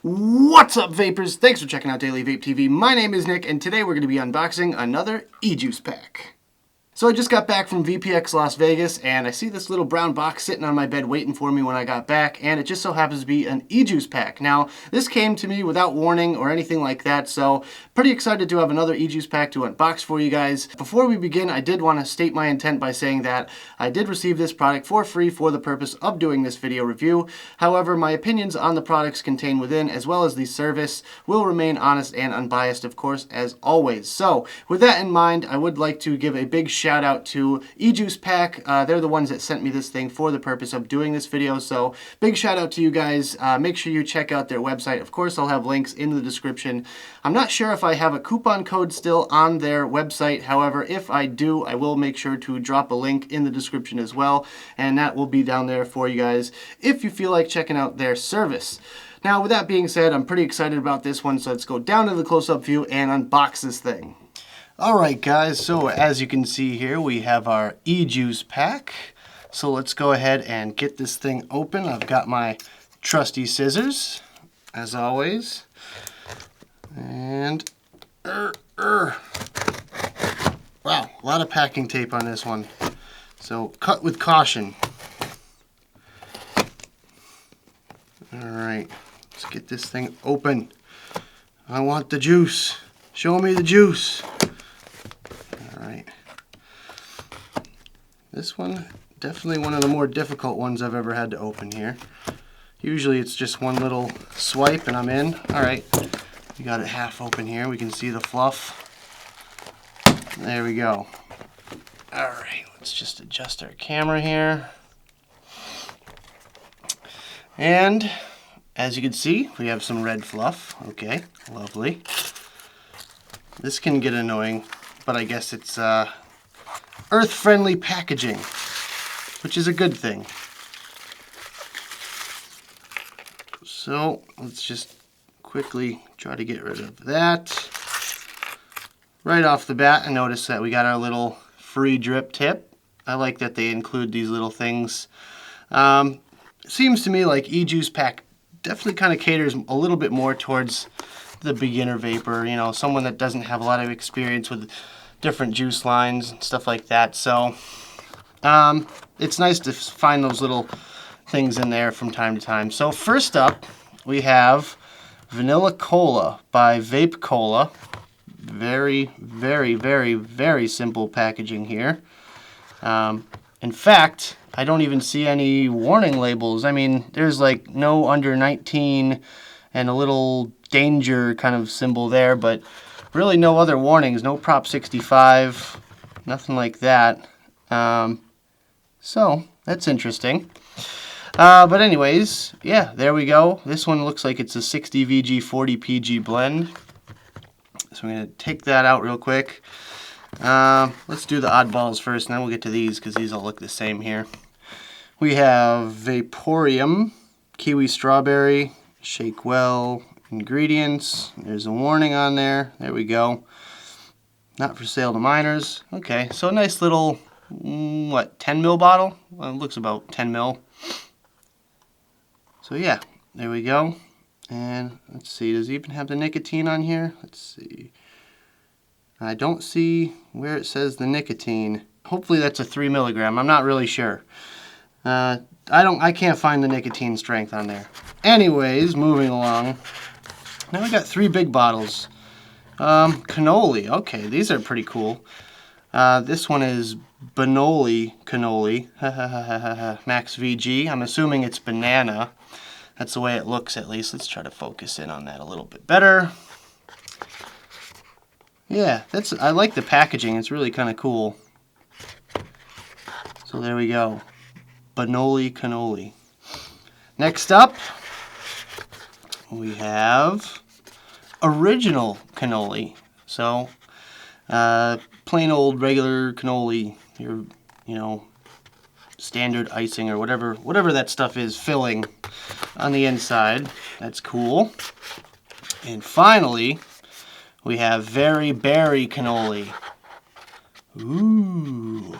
What's up, vapors? Thanks for checking out Daily Vape TV. My name is Nick, and today we're going to be unboxing another Ejuicepack. So I just got back from VPX Las Vegas, and I see this little brown box sitting on my bed waiting for me when I got back, and it just so happens to be an Ejuicepack. Now, this came to me without warning or anything like that, so pretty excited to have another Ejuicepack to unbox for you guys. Before we begin, I did want to state my intent by saying that I did receive this product for free for the purpose of doing this video review. However, my opinions on the products contained within, as well as the service, will remain honest and unbiased, of course, as always. So, with that in mind, I would like to give a big shout out to Ejuicepack. They're the ones that sent me this thing for the purpose of doing this video, so big shout out to you guys. Make sure you check out their website. Of course, I'll have links in the description. I'm not sure if I have a coupon code still on their website. However, if I do, I will make sure to drop a link in the description as well, and that will be down there for you guys if you feel like checking out their service. Now, with that being said, I'm pretty excited about this one, so let's go down to the close-up view and unbox this thing. Alright guys, so as you can see here, we have our Ejuicepack. So let's go ahead and get this thing open. I've got my trusty scissors, as always. And, wow, a lot of packing tape on this one. So cut with caution. Alright, let's get this thing open. I want the juice. Show me the juice. Alright. This one, definitely one of the more difficult ones I've ever had to open here. Usually it's just one little swipe and I'm in. Alright, we got it half open here. We can see the fluff. There we go. Alright, let's just adjust our camera here. And as you can see, we have some red fluff. Okay, lovely. This can get annoying, but I guess it's earth-friendly packaging, which is a good thing. So let's just quickly try to get rid of that. Right off the bat, I noticed that we got our little free drip tip. I like that they include these little things. It seems to me like Ejuicepack definitely kind of caters a little bit more towards the beginner vapor, you know, someone that doesn't have a lot of experience with different juice lines and stuff like that. So it's nice to find those little things in there from time to time. So first up, we have Vanilla Cola by Vape Cola. Very, very, very, very simple packaging here. In fact, I don't even see any warning labels. I mean, there's like no under 19 and a little danger kind of symbol there, but really no other warnings, no Prop 65, nothing like that. So that's interesting. But anyways, yeah, there we go. This one looks like it's a 60 VG 40 PG blend. So I'm going to take that out real quick. Let's do the oddballs first, and then we'll get to these because these all look the same here. We have Aureum, Kiwi Strawberry, Shake Well, ingredients. There's a warning on there. There we go. Not for sale to minors. Okay, so a nice little, 10 ml bottle? Well, it looks about 10 ml. So yeah, there we go. And let's see, does it even have the nicotine on here? Let's see. I don't see where it says the nicotine. Hopefully that's a 3 milligram. I'm not really sure. I can't find the nicotine strength on there. Anyways, moving along. Now we got 3 big bottles. Cannoli. Okay, these are pretty cool. This one is Cannoli. Max VG. I'm assuming it's banana. That's the way it looks, at least. Let's try to focus in on that a little bit better. Yeah, I like the packaging. It's really kind of cool. So there we go. Cannoli. Next up, we have original cannoli. So, plain old regular cannoli, your, standard icing or whatever that stuff is, filling on the inside. That's cool. And finally, we have Very Berry Cannoli. Ooh.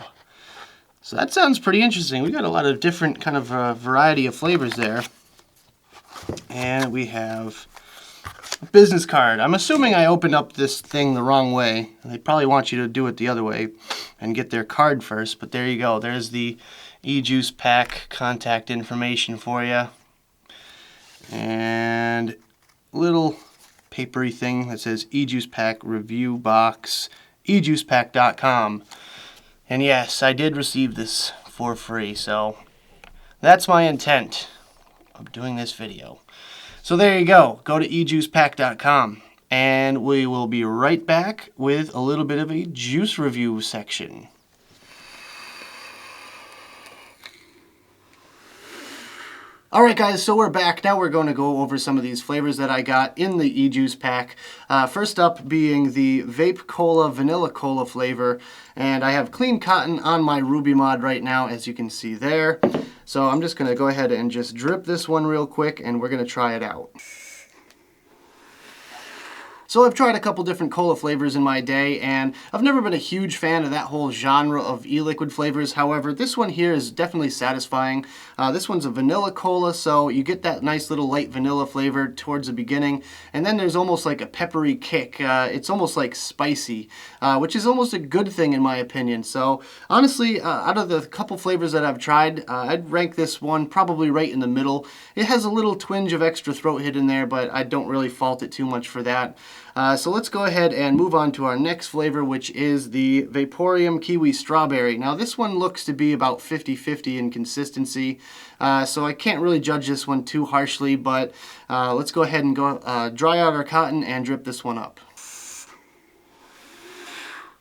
So that sounds pretty interesting. We got a lot of different kind of variety of flavors there. And we have business card. I'm assuming I opened up this thing the wrong way. They probably want you to do it the other way and get their card first, but there you go. There's the Ejuicepack contact information for you. And little papery thing that says Ejuicepack review box, ejuicepack.com. And yes, I did receive this for free, so that's my intent of doing this video. So there you go. Go to ejuicepack.com, and we will be right back with a little bit of a juice review section. Alright guys, so we're back. Now we're going to go over some of these flavors that I got in the Ejuicepack. First up being the Vape Cola Vanilla Cola flavor. And I have clean cotton on my Ruby mod right now, as you can see there. So I'm just going to go ahead and just drip this one real quick, and we're going to try it out. So I've tried a couple different cola flavors in my day, and I've never been a huge fan of that whole genre of e-liquid flavors. However, this one here is definitely satisfying. This one's a vanilla cola, so you get that nice little light vanilla flavor towards the beginning, and then there's almost like a peppery kick. It's almost like spicy, which is almost a good thing in my opinion. So honestly, out of the couple flavors that I've tried, I'd rank this one probably right in the middle. It has a little twinge of extra throat hit in there, but I don't really fault it too much for that. So let's go ahead and move on to our next flavor, which is the Vaporeum Kiwi Strawberry. Now this one looks to be about 50-50 in consistency, so I can't really judge this one too harshly, but let's go ahead and go dry out our cotton and drip this one up.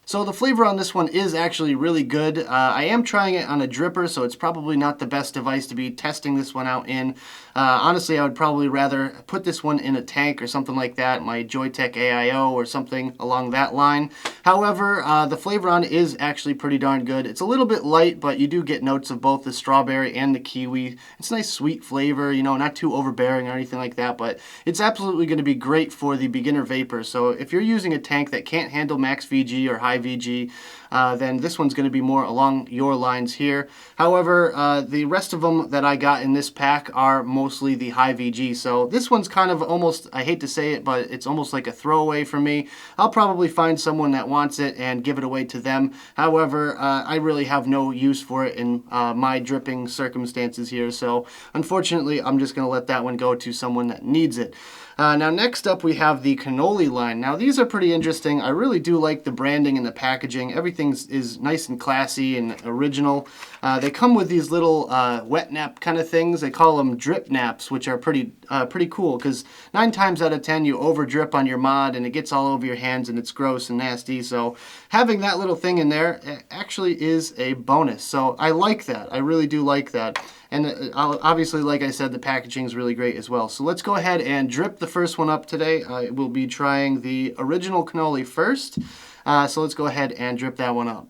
So the flavor on this one is actually really good. I am trying it on a dripper, so it's probably not the best device to be testing this one out in. Honestly, I would probably rather put this one in a tank or something like that, my Joytech AIO or something along that line. However, the flavor on it is actually pretty darn good. It's a little bit light, but you do get notes of both the strawberry and the kiwi. It's a nice sweet flavor, you know, not too overbearing or anything like that, but it's absolutely going to be great for the beginner vapor. So if you're using a tank that can't handle max VG or high VG, then this one's going to be more along your lines here. However, the rest of them that I got in this pack are mostly the high VG, so this one's kind of almost, I hate to say it, but it's almost like a throwaway for me. I'll probably find someone that wants it and give it away to them. However, I really have no use for it in my dripping circumstances here, so unfortunately I'm just going to let that one go to someone that needs it. Now next up we have the Cannoli Line. Now these are pretty interesting. I really do like the branding and the packaging. Everything is nice and classy and original. They come with these little wet nap kind of things. They call them drip naps, which are pretty cool because 9 times out of 10 you over drip on your mod and it gets all over your hands and it's gross and nasty. So having that little thing in there actually is a bonus. So I like that. I really do like that. And obviously, like I said, the packaging is really great as well. So let's go ahead and drip the first one up today. I will be trying the original cannoli first. So let's go ahead and drip that one up.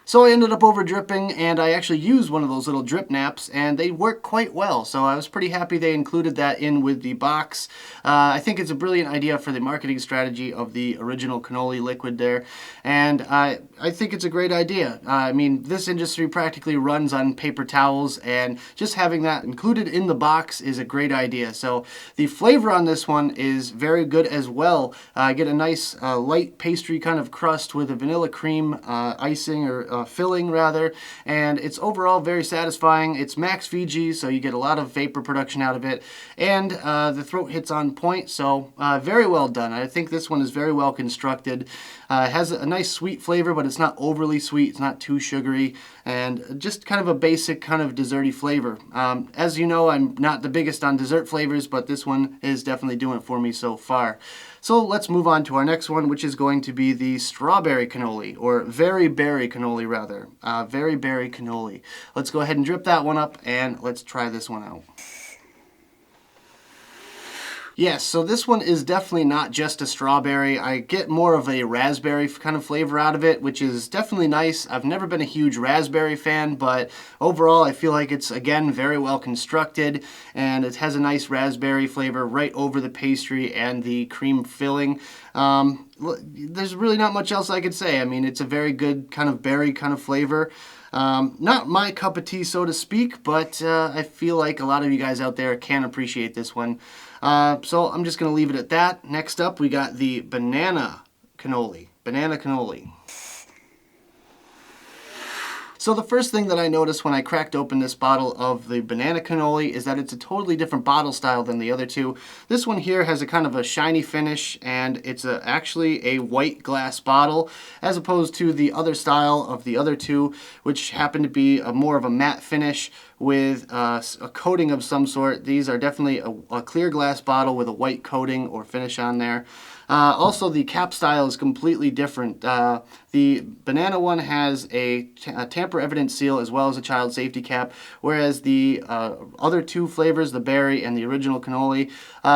So I ended up over dripping, and I actually used one of those little drip naps, and they work quite well. So I was pretty happy they included that in with the box. I think it's a brilliant idea for the marketing strategy of the original cannoli liquid there, and I think it's a great idea. I mean, this industry practically runs on paper towels, and just having that included in the box is a great idea. So the flavor on this one is very good as well. I get a nice light pastry kind of crust with a vanilla cream icing or filling rather, and it's overall very satisfying. It's max VG, so you get a lot of vapor production out of it, and the throat hits on point, so very well done. I think this one is very well constructed. It has a nice sweet flavor, but it's not overly sweet, it's not too sugary, and just kind of a basic kind of desserty flavor. As you know, I'm not the biggest on dessert flavors, but this one is definitely doing it for me so far. So let's move on to our next one, which is going to be the strawberry cannoli, or very berry cannoli rather. Very berry cannoli. Let's go ahead and drip that one up, and let's try this one out. Yes, so this one is definitely not just a strawberry. I get more of a raspberry kind of flavor out of it, which is definitely nice. I've never been a huge raspberry fan, but overall I feel like it's, again, very well constructed, and it has a nice raspberry flavor right over the pastry and the cream filling. There's really not much else I could say. I mean, it's a very good kind of berry kind of flavor. Not my cup of tea, so to speak, but I feel like a lot of you guys out there can appreciate this one. So I'm just going to leave it at that. Next up, we got the banana cannoli. Banana cannoli. So the first thing that I noticed when I cracked open this bottle of the banana cannoli is that it's a totally different bottle style than the other two. This one here has a kind of a shiny finish, and it's actually a white glass bottle, as opposed to the other style of the other two, which happen to be more of a matte finish with a coating of some sort. These are definitely a clear glass bottle with a white coating or finish on there. Also, the cap style is completely different. The banana one has a tamper-evident seal as well as a child safety cap, whereas the other two flavors, the berry and the original cannoli,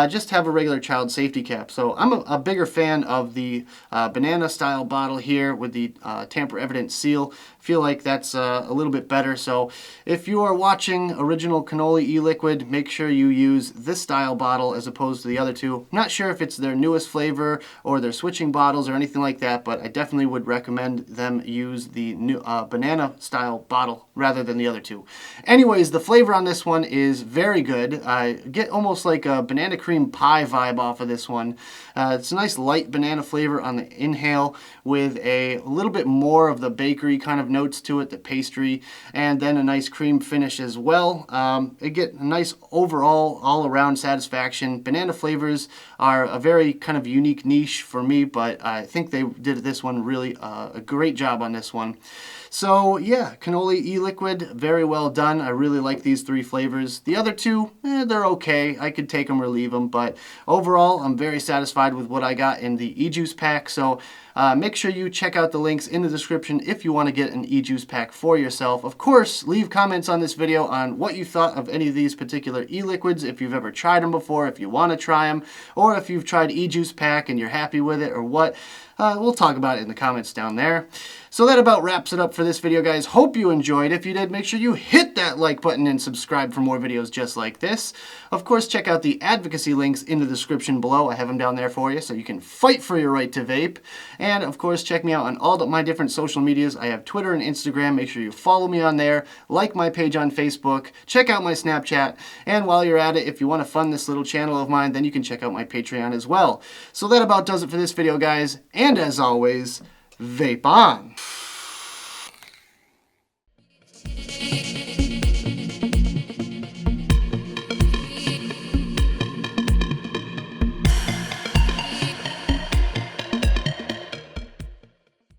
just have a regular child safety cap. So I'm a bigger fan of the banana style bottle here with the tamper-evident seal. Feel like that's a little bit better. So if you are watching original cannoli e-liquid, make sure you use this style bottle as opposed to the other two. Not sure if it's their newest flavor or they're switching bottles or anything like that, but I definitely would recommend them use the new banana style bottle rather than the other two. Anyways, the flavor on this one is very good. I get almost like a banana cream pie vibe off of this one. It's a nice light banana flavor on the inhale with a little bit more of the bakery kind of notes to it, the pastry, and then a nice cream finish as well. You get a nice overall, all-around satisfaction. Banana flavors are a very kind of unique niche for me, but I think they did this one really a great job on this one. So yeah, cannoli e-liquid, very well done. I really like these three flavors. The other two, they're okay. I could take them or leave them, but overall, I'm very satisfied with what I got in the Ejuicepack. So make sure you check out the links in the description if you want to get an Ejuicepack for yourself. Of course, leave comments on this video on what you thought of any of these particular e-liquids, if you've ever tried them before, if you want to try them, or if you've tried Ejuicepack and you're happy with it or what. We'll talk about it in the comments down there. So that about wraps it up for this video, guys. Hope you enjoyed. If you did, make sure you hit that like button and subscribe for more videos just like this. Of course, check out the advocacy links in the description below. I have them down there for you so you can fight for your right to vape. And of course, check me out on all my different social medias. I have Twitter and Instagram. Make sure you follow me on there. Like my page on Facebook. Check out my Snapchat. And while you're at it, if you want to fund this little channel of mine, then you can check out my Patreon as well. So that about does it for this video, guys. And as always, vape on.